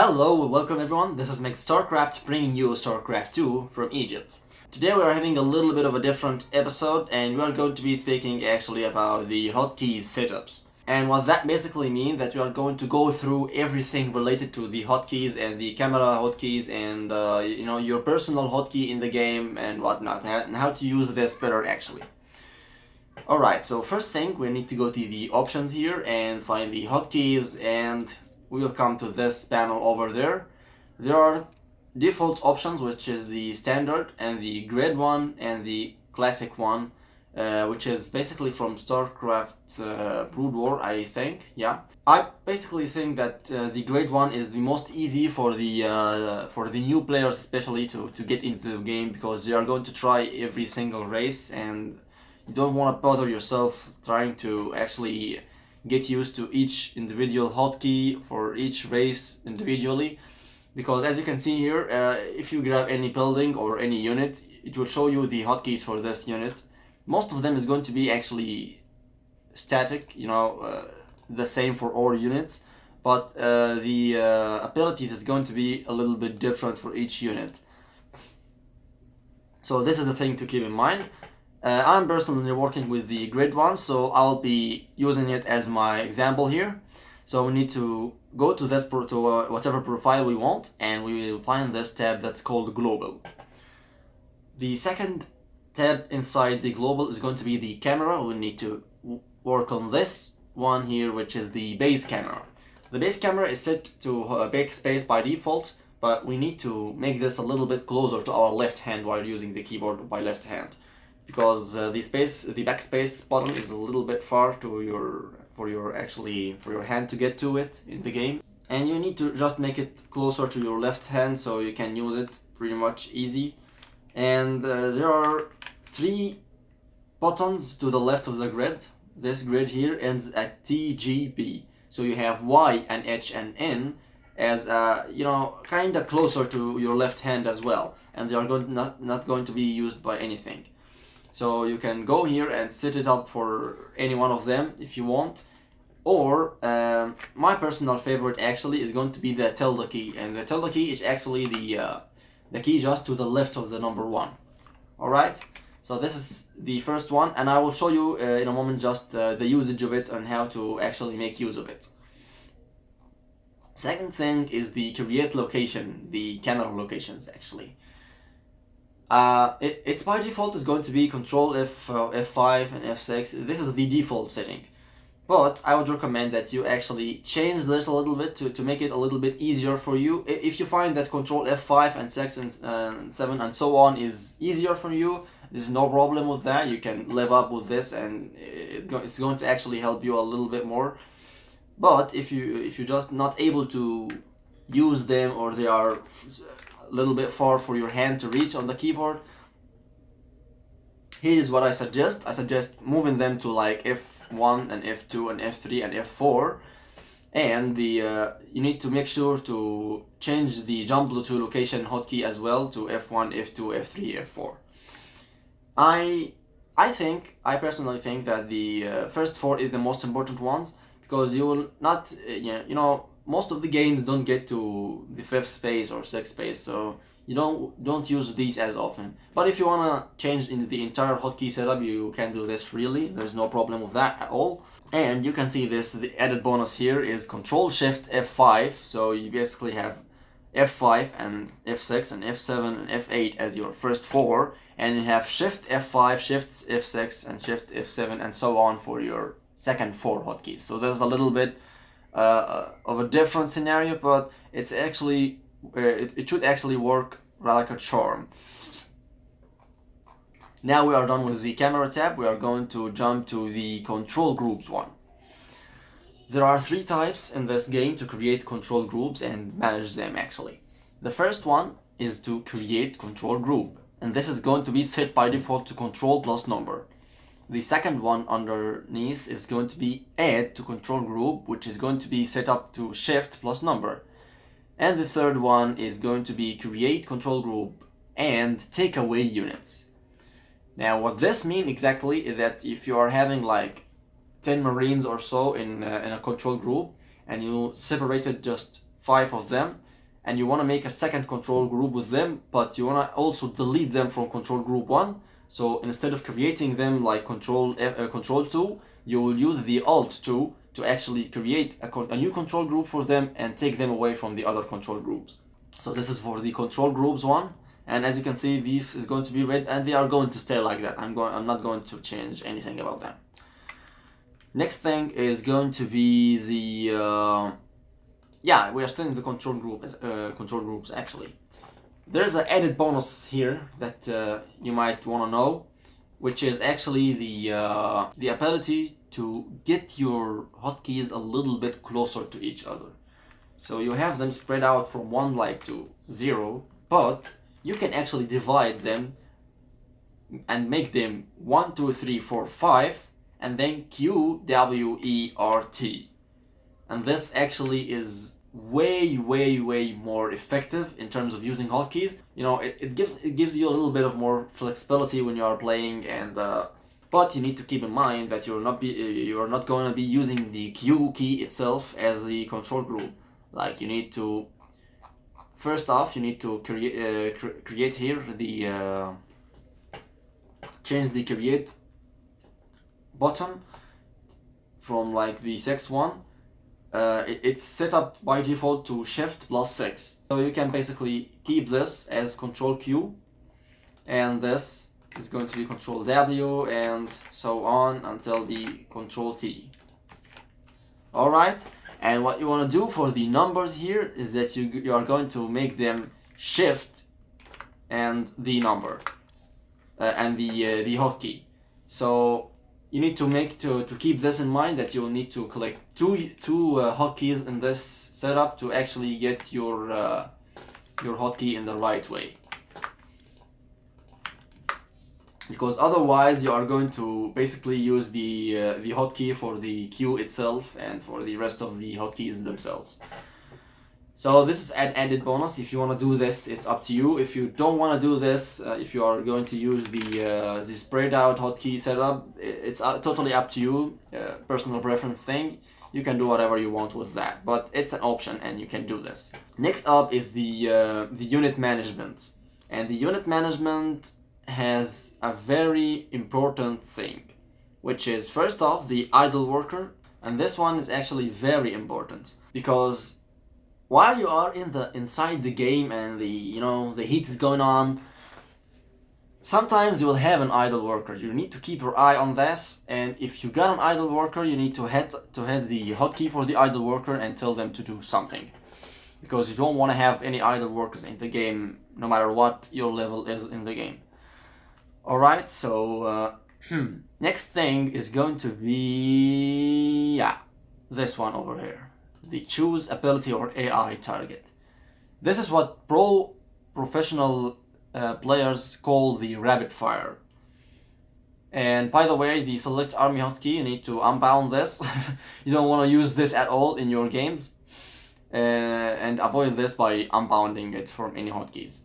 Hello and welcome everyone, this is Megz StarCraft bringing you StarCraft2 from Egypt. Today we are having a little bit of a different episode and we are going to be speaking actually about the hotkey setups. And what that basically means that we are going to go through everything related to the hotkeys and the camera hotkeys and your personal hotkey in the game and whatnot, and how to use this better actually. Alright, so first thing we need to go to the options here and find the hotkeys, and we will come to this panel over there. There are default options, which is the standard and the grade 1 and the classic one, which is basically from StarCraft Brood War, I think. Yeah, I basically think that the grade 1 is the most easy for the new players, especially to get into the game, because they are going to try every single race and you don't want to bother yourself trying to actually get used to each individual hotkey for each race individually, because as you can see here, if you grab any building or any unit, it will show you the hotkeys for this unit. Most of them is going to be actually static, the same for all units, but the abilities is going to be a little bit different for each unit. So this is the thing to keep in mind. I'm personally working with the grade 1, so I'll be using it as my example here. So we need to go to this whatever profile we want, and we will find this tab that's called Global. The second tab inside the Global is going to be the camera. We need to work on this one here, which is the base camera. The base camera is set to backspace by default, but we need to make this a little bit closer to our left hand while using the keyboard by left hand, because the backspace button is a little bit far to for your hand to get to it in the game, and you need to just make it closer to your left hand so you can use it pretty much easy. And there are 3 buttons to the left of the grid. This grid here ends at TGB, so you have Y and H and N as kind of closer to your left hand as well, and they are not going to be used by anything. So you can go here and set it up for any one of them if you want, or my personal favorite actually is going to be the tilde key, and the tilde key is actually the key just to the left of the number 1. Alright, so this is the first one, and I will show you in a moment just the usage of it and how to actually make use of it. Second thing is the create location, the camera locations actually. It's by default is going to be Control F5 and F6. This is the default setting, but I would recommend that you actually change this a little bit to make it a little bit easier for you. If you find that Control F5 and 6 and 7 and so on is easier for you, there's no problem with that. You can live up with this, and it's going to actually help you a little bit more. But if you're just not able to use them, or they are a little bit far for your hand to reach on the keyboard, here's what I suggest. I suggest moving them to like F1 and F2 and F3 and F4, and you need to make sure to change the jump to location hotkey as well to F1, F2, F3, F4. I personally think that the first 4 is the most important ones, because you will not most of the games don't get to the 5th space or 6th space, so you don't use these as often. But if you wanna change in the entire hotkey setup, you can do this freely. There's no problem with that at all. And you can see this, the added bonus here is Control Shift F5, so you basically have F5 and F6 and F7 and F8 as your first 4, and you have Shift F5, Shift F6 and Shift F7 and so on for your second 4 hotkeys. So there's a little bit of a different scenario, but it's actually it should actually work like a charm. Now we are done with the camera tab. We are going to jump to the control groups one. There are 3 types in this game to create control groups and manage them actually. The first one is to create control group, and this is going to be set by default to control plus number. The second one underneath is going to be add to control group, which is going to be set up to shift plus number. And the third one is going to be create control group and take away units. Now what this means exactly is that if you are having like 10 Marines or so in a control group, and you separated just 5 of them, and you want to make a second control group with them, but you want to also delete them from control group 1. So instead of creating them like control 2, you will use the alt 2 to actually create a new control group for them and take them away from the other control groups. So this is for the control groups 1, and as you can see, this is going to be red, and they are going to stay like that. I'm not going to change anything about them. Next thing is going to be the yeah, we are still in the control groups actually. There's an added bonus here that you might want to know, which is actually the ability to get your hotkeys a little bit closer to each other. So you have them spread out from 1 like to 0, but you can actually divide them and make them 1, 2, 3, 4, 5, and then Q, W, E, R, T. And this actually is way more effective in terms of using hotkeys. You know, it gives you a little bit of more flexibility when you are playing, and but you need to keep in mind that you are not going to be using the Q key itself as the control group. Like, you need to first off create here the change the create button from like the 6 one. It's set up by default to shift +6, so you can basically keep this as control Q, and this is going to be control W, and so on until the control T. Alright, and what you want to do for the numbers here is that you are going to make them shift and the number and the hotkey. So you need to keep this in mind, that you will need to click two hotkeys in this setup to actually get your hotkey in the right way. Because otherwise you are going to basically use the hotkey for the Q itself and for the rest of the hotkeys themselves. So this is an added bonus. If you want to do this, it's up to you. If you don't want to do this, if you are going to use the spread out hotkey setup, it's totally up to you. Personal preference thing. You can do whatever you want with that, but it's an option and you can do this. Next up is the unit management, and the unit management has a very important thing, which is first off the idle worker, and this one is actually very important because while you are inside the game and the heat is going on, sometimes you will have an idle worker. You need to keep your eye on this, and if you got an idle worker, you need to hit the hotkey for the idle worker and tell them to do something, because you don't want to have any idle workers in the game, no matter what your level is in the game. Alright, so next thing is going to be this one over here. The choose ability or AI target. This is what professional players call the rapid fire. And by the way, the select army hotkey, you need to unbound this. You don't want to use this at all in your games, and avoid this by unbounding it from any hotkeys.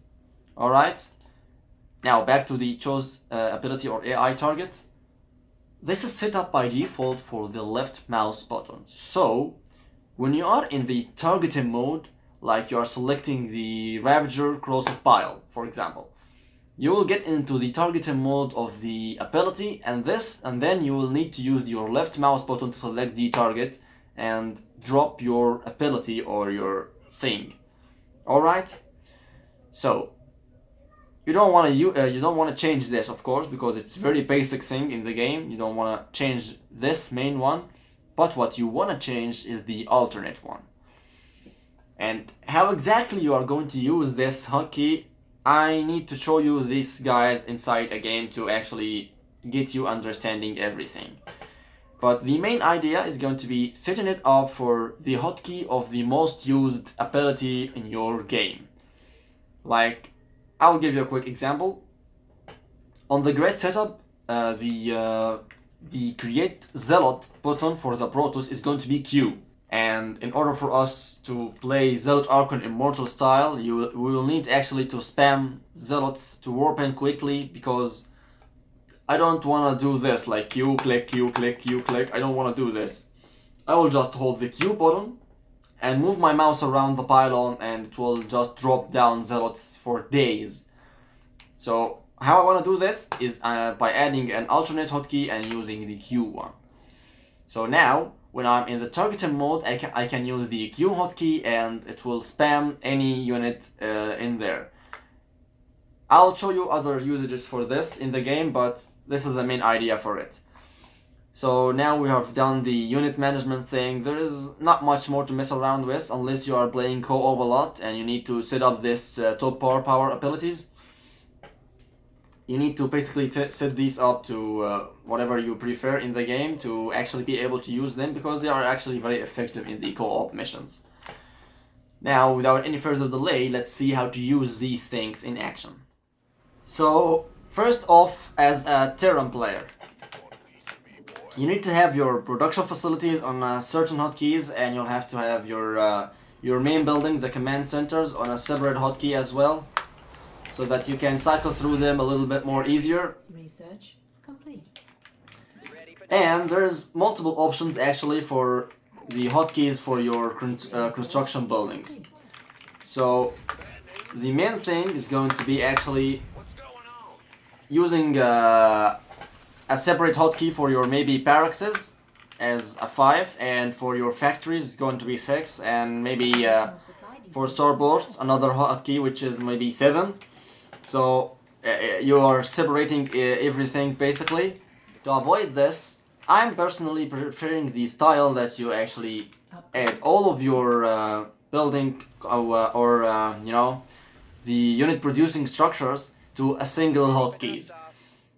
Alright, now back to the choose ability or AI target. This is set up by default for the left mouse button. So when you are in the targeting mode, like you are selecting the Ravager Corrosive Pile, for example, you will get into the targeting mode of the ability, and then you will need to use your left mouse button to select the target and drop your ability or your thing. Alright, so you don't want to change this, of course, because it's very basic thing in the game. You don't want to change this main one. But what you want to change is the alternate one. And how exactly you are going to use this hotkey, I need to show you these guys inside a game to actually get you understanding everything. But the main idea is going to be setting it up for the hotkey of the most used ability in your game. Like, I'll give you a quick example. On the grid setup, the create zealot button for the Protoss is going to be Q, and in order for us to play Zealot Archon Immortal style, we will need actually to spam zealots to warp in quickly, because I don't want to do this like Q click Q click Q click. I don't want to do this. I will just hold the Q button and move my mouse around the pylon, and it will just drop down zealots for days. So how I want to do this is by adding an alternate hotkey and using the Q one. So now when I'm in the targeting mode, I can use the Q hotkey and it will spam any unit in there. I'll show you other usages for this in the game, but this is the main idea for it. So now we have done the unit management thing. There is not much more to mess around with unless you are playing co-op a lot and you need to set up this top power abilities. You need to basically set these up to whatever you prefer in the game to actually be able to use them, because they are actually very effective in the co-op missions. Now, without any further delay, let's see how to use these things in action. So, first off, as a Terran player, you need to have your production facilities on certain hotkeys, and you'll have to have your main buildings, the command centers, on a separate hotkey as well, so that you can cycle through them a little bit more easier. Research complete. And there's multiple options actually for the hotkeys for your construction buildings. So the main thing is going to be actually using a separate hotkey for your maybe barracks as a 5, and for your factories it's going to be 6, and maybe for starports another hotkey which is maybe 7. So you are separating everything basically. To avoid this, I'm personally preferring the style that you actually add all of your building or you know, the unit producing structures to a single hotkeys.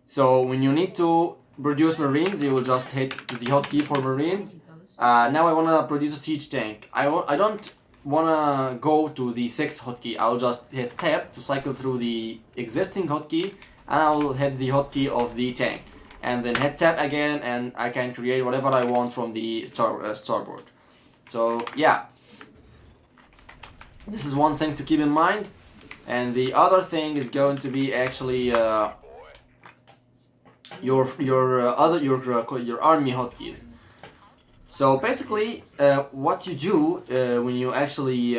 So when you need to produce marines, you will just hit the hotkey for marines. Now I want to produce a siege tank. I don't wanna go to the 6 hotkey. I'll just hit tab to cycle through the existing hotkey, and I'll hit the hotkey of the tank, and then hit tab again, and I can create whatever I want from the starboard. So yeah, this is one thing to keep in mind. And the other thing is going to be actually your army hotkeys. So basically, what you do when you actually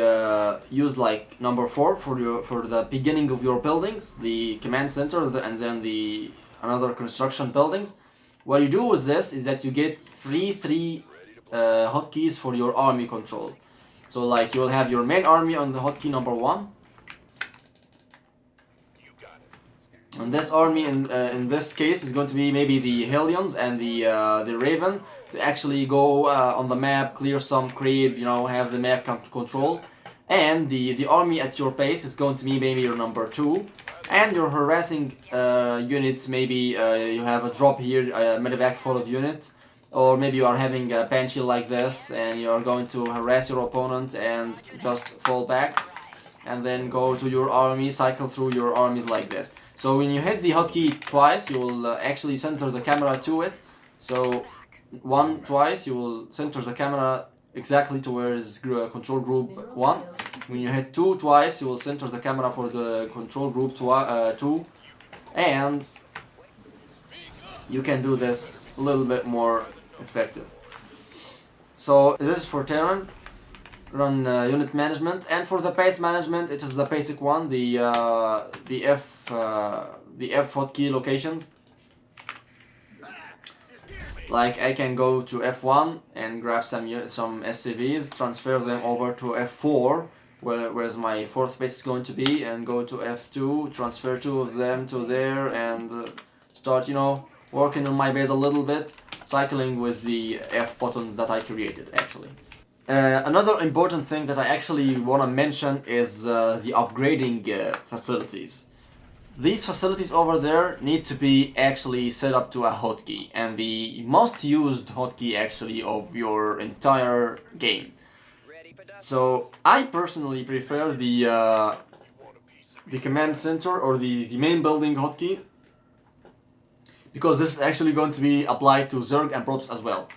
use like number 4 for the beginning of your buildings, the command center, and then the another construction buildings, what you do with this is that you get three hotkeys for your army control. So like you will have your main army on the hotkey number 1. And this army in this case is going to be maybe the Hellions and the Raven, to actually go on the map, clear some creep, you know, have the map control. And the army at your base is going to be maybe your number 2. And your harassing units, maybe you have a drop here, a medevac full of units. Or maybe you are having a Banshee like this and you are going to harass your opponent and just fall back. And then go to your army, cycle through your armies like this. So when you hit the hotkey twice, you will actually center the camera to it. So twice, you will center the camera exactly to where is control group 1. When you hit 2 twice, you will center the camera for the control group 2. And you can do this a little bit more effective. So this is for Terran. Run unit management, and for the base management, it is the basic one, the F hotkey locations. Like I can go to F1 and grab some SCVs, transfer them over to F4, whereas my 4th base is going to be, and go to F2, transfer 2 of them to there, and start, you know, working on my base a little bit, cycling with the F buttons that I created actually. Another important thing that I actually want to mention is the upgrading facilities. These facilities over there need to be actually set up to a hotkey, and the most used hotkey actually of your entire game. So I personally prefer the command center or the main building hotkey, because this is actually going to be applied to Zerg and Protoss as well.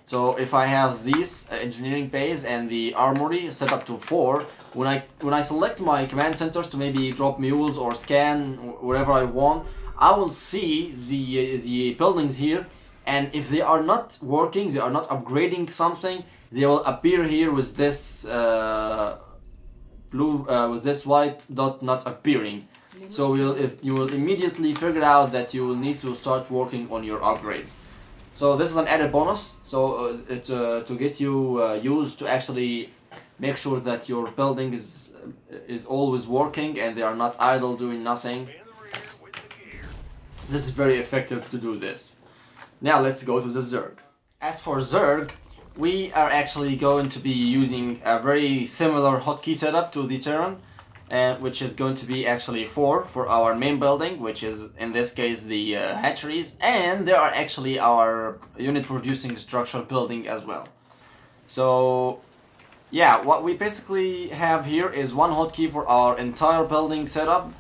So if I have these engineering base and the armory set up to 4, when I select my command centers to maybe drop mules or scan wherever I want, I will see the buildings here and if they are not working, they are not upgrading something, they will appear here with this with this white dot not appearing. So you will immediately figure out that you will need to start working on your upgrades. So this is an added bonus, so to get you used to actually make sure that your building is always working and they are not idle doing nothing. This is very effective to do this. Now let's go to the Zerg. As for Zerg, we are actually going to be using a very similar hotkey setup to the Terran, which is going to be actually 4 for our main building, which is in this case the hatcheries, and there are actually our unit producing structure building as well. So yeah, what we basically have here is one hotkey for our entire building setup,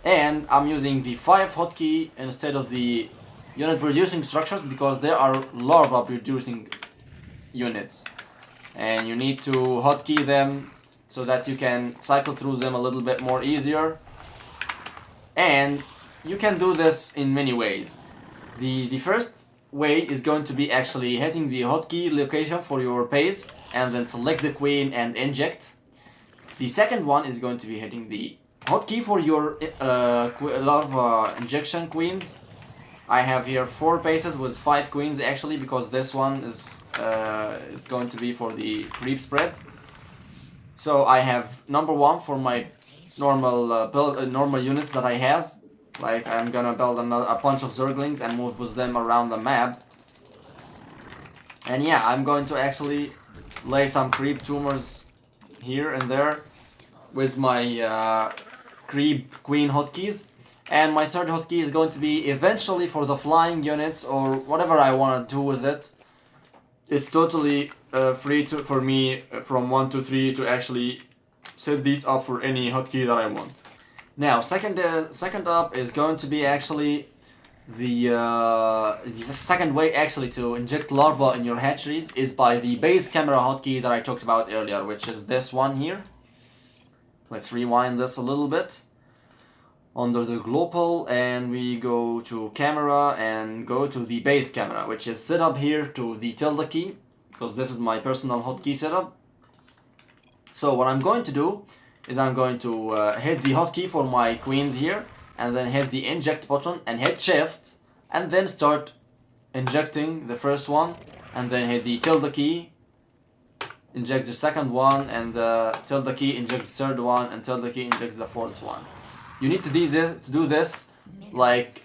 and I'm using the 5 hotkey instead of the unit producing structures because there are larva producing units, and you need to hotkey them so that you can cycle through them a little bit more easier. And you can do this in many ways. The first way is going to be actually hitting the hotkey location for your base and then select the queen and inject. The second one is going to be hitting the hotkey for your larva injection queens. I have here 4 bases with 5 queens actually, because this one is going to be for the creep spread. So I have number 1 for my normal normal units that I has. Like I'm gonna build a bunch of Zerglings and move with them around the map. And yeah, I'm going to actually lay some creep tumors here and there with my creep queen hotkeys. And my third hotkey is going to be eventually for the flying units or whatever I want to do with it. It's totally free for me from 1 to 3 to actually set these up for any hotkey that I want. Now, second up is going to be actually the second way actually to inject larvae in your hatcheries is by the base camera hotkey that I talked about earlier, which is this one here. Let's rewind this a little bit. Under the global, and we go to camera and go to the base camera, which is set up here to the tilde key, because this is my personal hotkey setup. So what I'm going to do is I'm going to hit the hotkey for my queens here, and then hit the inject button and hit shift, and then start injecting the first one, and then hit the tilde key, inject the second one, and the tilde key injects the third one, and tilde key injects the fourth one. You need to do this like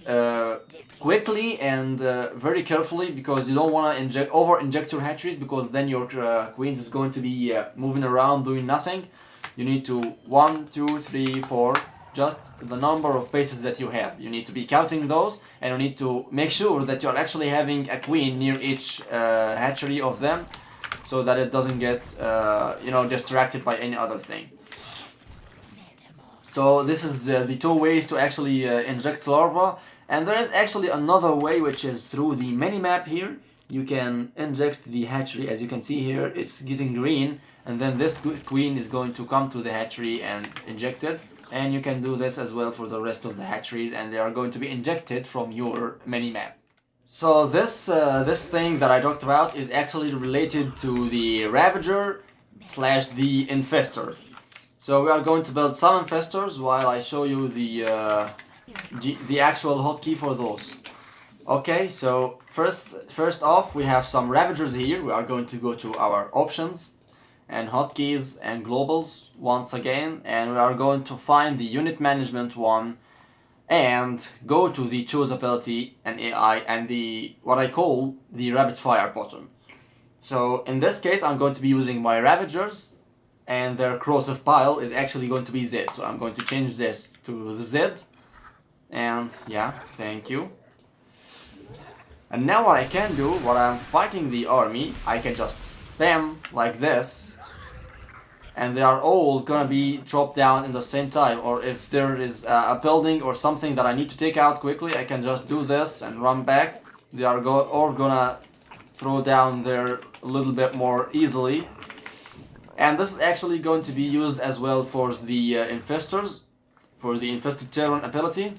quickly and very carefully, because you don't want to over-inject your hatcheries, because then your queens is going to be moving around doing nothing. You need to 1, 2, 3, 4, just the number of bases that you have. You need to be counting those, and you need to make sure that you're actually having a queen near each hatchery of them, so that it doesn't get distracted by any other thing. So this is the 2 ways to actually inject larvae, and there is actually another way, which is through the minimap here. You can inject the hatchery. As you can see here, it's getting green, and then this queen is going to come to the hatchery and inject it. And you can do this as well for the rest of the hatcheries, and they are going to be injected from your minimap. So this thing that I talked about is actually related to the Ravager / the Infestor. So we are going to build some infestors while I show you the actual hotkey for those. Okay, so first off, we have some Ravagers here. We are going to go to our options and hotkeys and globals once again, and we are going to find the unit management one and go to the choose ability and AI and the what I call the rapid fire button. So in this case, I'm going to be using my Ravagers, and their corrosive pile is actually going to be Z. So I'm going to change this to the Z. And yeah, thank you. And now what I can do, while I'm fighting the army, I can just spam like this, and they are all gonna be dropped down in the same time. Or if there is a building or something that I need to take out quickly, I can just do this and run back. They are all gonna throw down there a little bit more easily. And this is actually going to be used as well for the infestors, for the infested Terran ability.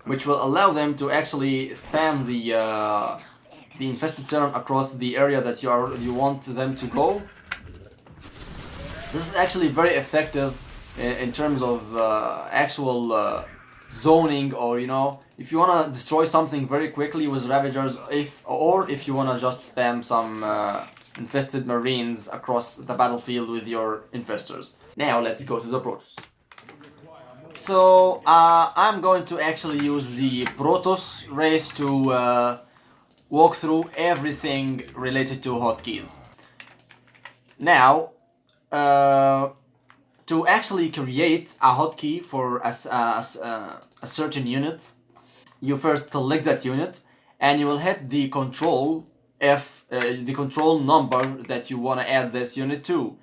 which will allow them to actually spam the infested turn across the area that you want them to go. This is actually very effective in terms of actual zoning, or if you want to destroy something very quickly with Ravagers, or if you want to just spam some infested marines across the battlefield with your infestors. Now let's go to the Protoss. So I'm going to actually use the Protoss race to walk through everything related to hotkeys. Now, to actually create a hotkey for a certain unit, you first select that unit and you will hit the control F, the control number that you want to add this unit to.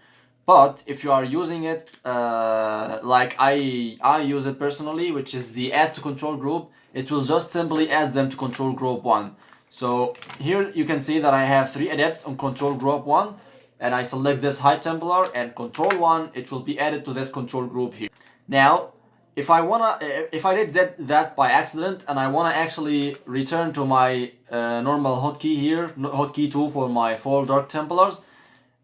But if you are using it like I use it personally, which is the add to control group, it will just simply add them to control group 1. So here you can see that I have 3 adepts on control group 1, and I select this High Templar and control 1, it will be added to this control group here. Now, if I did that by accident and I wanna actually return to my normal hotkey here, hotkey 2 for my 4 Dark Templars,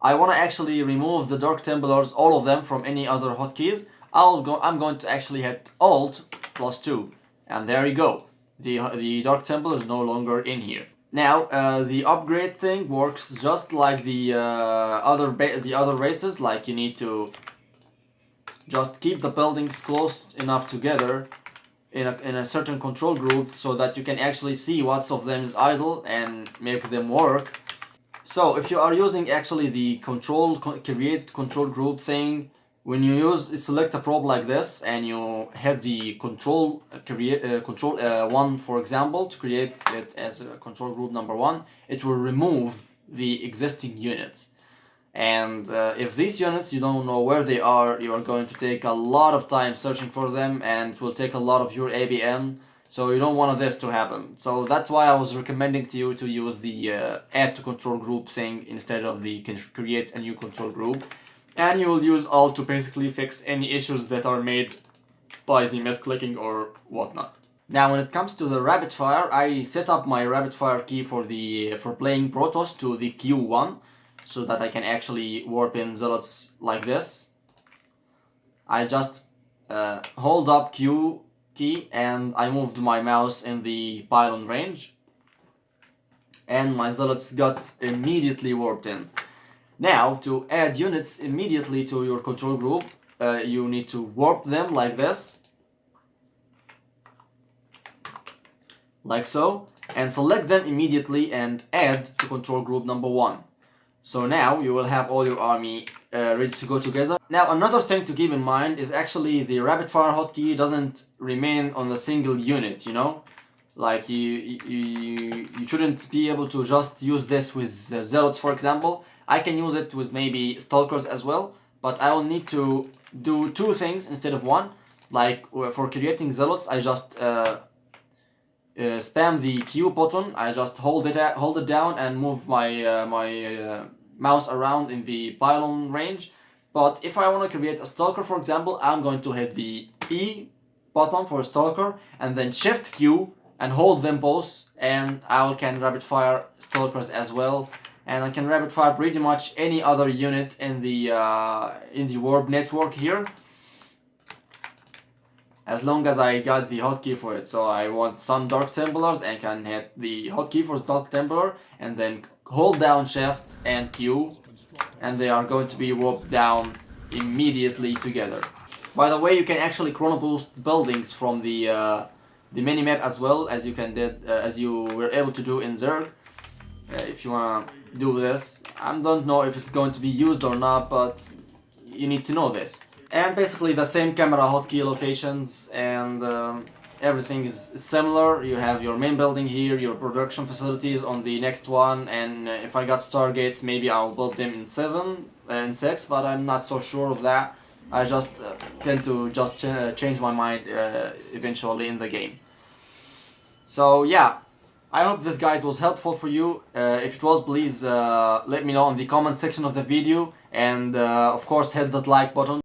I wanna actually remove the Dark Templars, all of them, from any other hotkeys. I'm going to actually hit Alt +2, and there you go. The Dark Templar is no longer in here. Now the upgrade thing works just like the other races. Like, you need to just keep the buildings close enough together in a certain control group so that you can actually see what of them is idle and make them work. So if you are using actually the create control group thing, when you select a probe like this and you hit the control 1, for example, to create it as a control group number 1, it will remove the existing units. And if these units, you don't know where they are, you are going to take a lot of time searching for them, and it will take a lot of your ABM. So you don't want this to happen. So that's why I was recommending to you to use the add to control group thing instead of the create a new control group. And you will use Alt to basically fix any issues that are made by the misclicking or whatnot. Now when it comes to the rapid fire, I set up my rapid fire key for playing Protoss to the Q1, so that I can actually warp in zealots like this. I just hold up Q key and I moved my mouse in the pylon range, and my zealots got immediately warped in. Now, to add units immediately to your control group, you need to warp them like this, like so, and select them immediately and add to control group number 1. So now you will have all your army ready to go together. Now another thing to keep in mind is actually the rapid fire hotkey doesn't remain on the single unit, Like you shouldn't be able to just use this with the zealots, for example. I can use it with maybe stalkers as well, but I will need to do 2 things instead of 1. Like for creating zealots, I just spam the Q button. I just hold it down and move my mouse around in the pylon range. But if I want to create a stalker, for example, I'm going to hit the E button for stalker and then Shift Q and hold them both, and I can rapid fire stalkers as well. And I can rapid fire pretty much any other unit in the warp network here, as long as I got the hotkey for it. So I want some Dark Templars and can hit the hotkey for Dark Templar and then hold down Shift and Q, and they are going to be warped down immediately together. By the way, you can actually chrono boost buildings from the minimap as well, as you were able to do in Zerg. If you wanna do this, I don't know if it's going to be used or not, but you need to know this. And basically the same camera hotkey locations, and everything is similar. You have your main building here, your production facilities on the next one, and if I got Stargates, maybe I'll build them in 7 and 6, but I'm not so sure of that. I just tend to just change my mind eventually in the game. So yeah, I hope this guys was helpful for you. If it was, please let me know in the comment section of the video, and of course hit that like button.